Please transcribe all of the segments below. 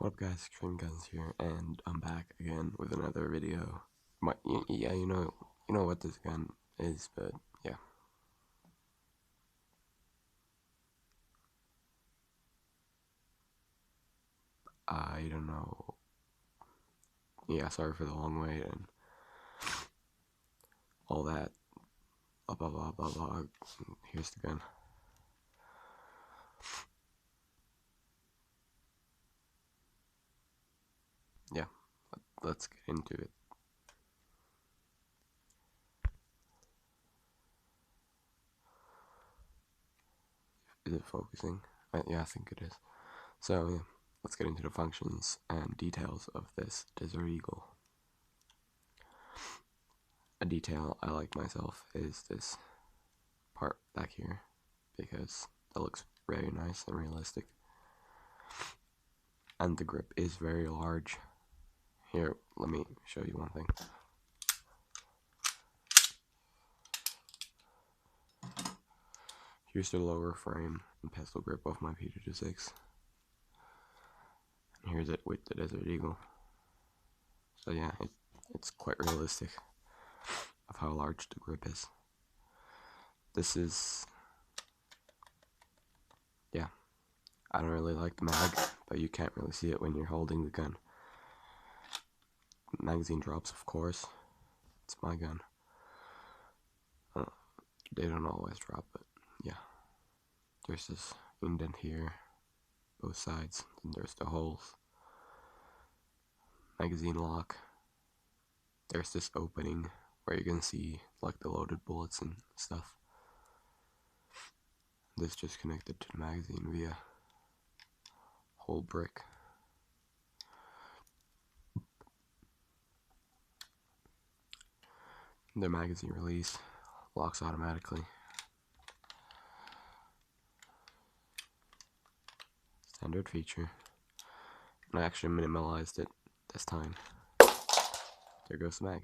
What up guys, Extreme Guns here, and I'm back again with another video. Yeah, you know what this gun is, but yeah. I don't know. Yeah, sorry for the long wait and all that. Blah blah blah blah blah. Here's the gun. Yeah, let's get into it. Is it focusing? Yeah, I think it is. So yeah, let's get into the functions and details of this Desert Eagle. A detail I like myself is this part back here, because it looks very nice and realistic. And the grip is very large. Here, let me show you one thing. Here's the lower frame and pistol grip of my P226. And here's it with the Desert Eagle. So yeah, it's quite realistic of how large the grip is. This is, yeah, I don't really like the mag, but you can't really see it when you're holding the gun. Magazine drops, of course. It's my gun. They don't always drop, but yeah. There's this indent here, both sides, and there's the holes. Magazine lock. There's this opening where you can see like the loaded bullets and stuff. This just connected to the magazine via hole brick. The magazine release locks automatically. Standard feature. And I actually minimalized it this time. There goes the mag.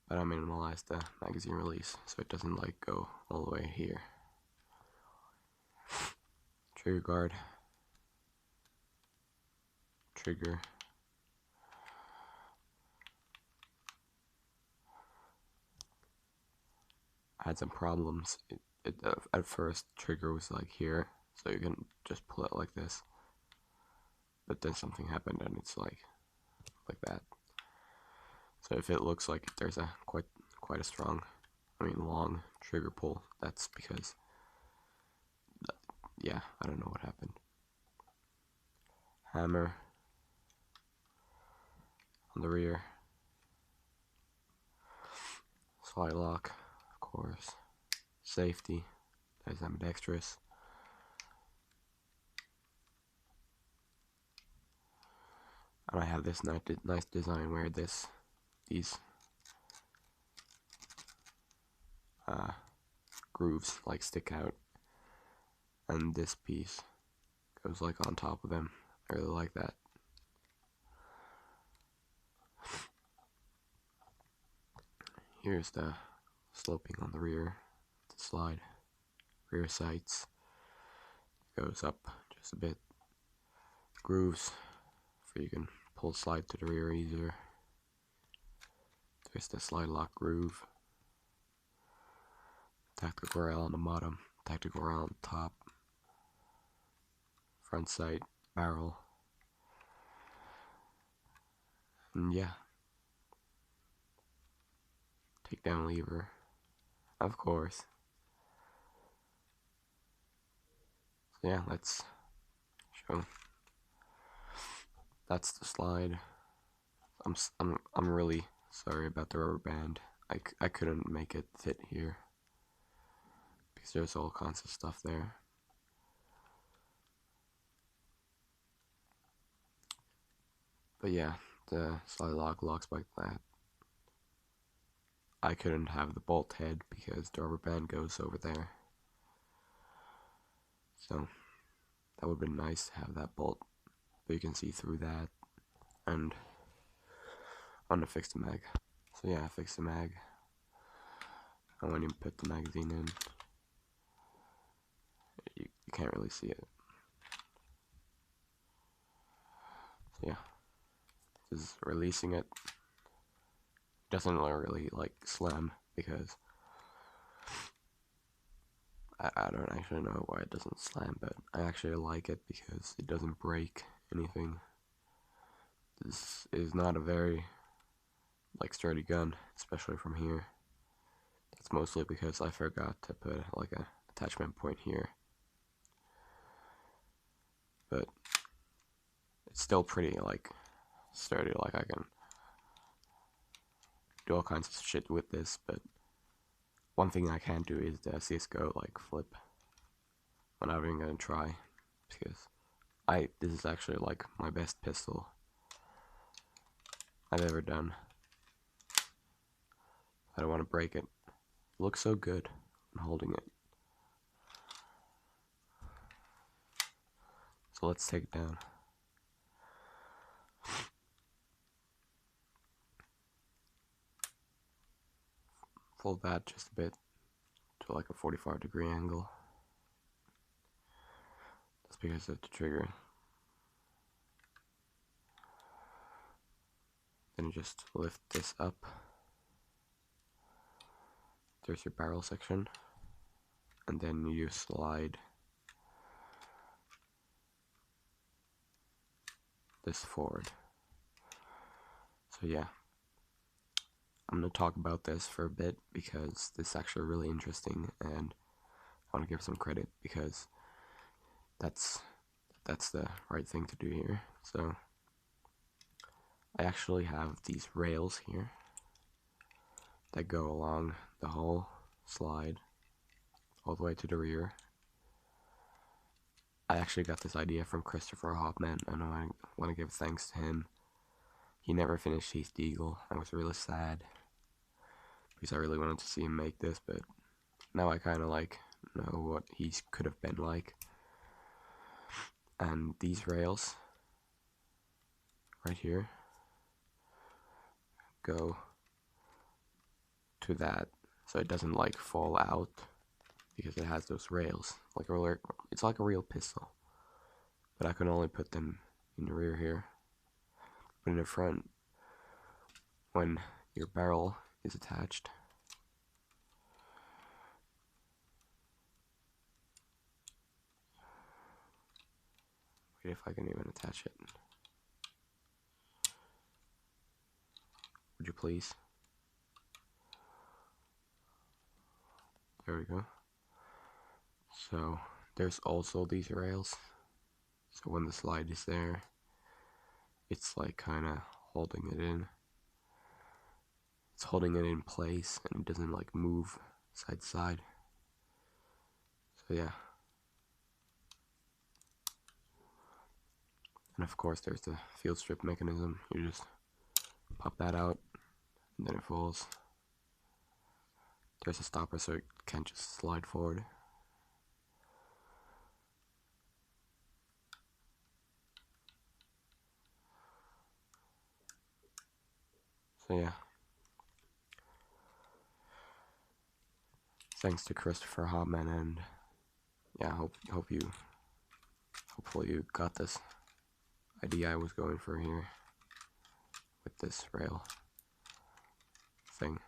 But I minimalized the magazine release so it doesn't like go all the way here. Trigger guard. Trigger. I had some problems. At first, trigger was like here, so you can just pull it like this. But then something happened and it's like that. So if it looks like there's a quite a strong, long trigger pull, that's because, yeah, I don't know what happened. Hammer on the rear. Slide lock, of course. Safety, that is ambidextrous. And I have this nice design where these grooves like stick out, and this piece goes like on top of them. I really like that. Here's the sloping on the rear, the slide, rear sights, goes up just a bit. Grooves, for you can pull slide to the rear easier. There's the slide lock groove. Tactical rail on the bottom, tactical rail on the top. Front sight, barrel. And yeah. Takedown lever, of course. So yeah, let's show. That's the slide. I'm really sorry about the rubber band. I couldn't make it fit here because there's all kinds of stuff there. But yeah, the slide lock locks like that. I couldn't have the bolt head because the rubber band goes over there. So that would have been nice to have that bolt, but you can see through that. And I'm gonna fix the mag. So yeah, I fixed the mag. And when you put the magazine in, you can't really see it. Yeah, just releasing it doesn't really like slam because I don't actually know why it doesn't slam, but I actually like it because it doesn't break anything. This is not a very like sturdy gun, especially from here. That's mostly because I forgot to put like a attachment point here, but it's still pretty like sturdy. Like I can do all kinds of shit with this, but one thing I can't do is the CSGO like flip. I'm not even gonna try because this is actually like my best pistol I've ever done. I don't want to break it. It looks so good when holding it. So let's take it down. Fold that just a bit to like a 45-degree angle. That's because of the trigger. Then you just lift this up. There's your barrel section. And then you slide this forward. So yeah, I'm going to talk about this for a bit because this is actually really interesting, and I want to give some credit because that's the right thing to do here. So I actually have these rails here that go along the whole slide all the way to the rear. I actually got this idea from Christopher Hoffman, and I want to give thanks to him. He never finished Heath Eagle. I was really sad because I really wanted to see him make this, but now I kind of like know what he could have been like. And these rails right here go to that, so it doesn't like fall out because it has those rails. Like it's like a real pistol, but I can only put them in the rear here. But in the front, when your barrel is attached, wait if I can even attach it. Would you please? There we go. So there's also these rails. So when the slide is there, it's like kind of holding it in. It's holding it in place and it doesn't like move side to side. So yeah. And of course there's the field strip mechanism. You just pop that out and then it falls. There's a stopper so it can't just slide forward. So yeah. Thanks to Christopher Hoffman, and yeah, hopefully you got this idea I was going for here with this rail thing.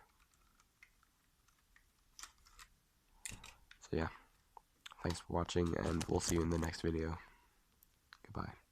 So yeah, thanks for watching, and we'll see you in the next video. Goodbye.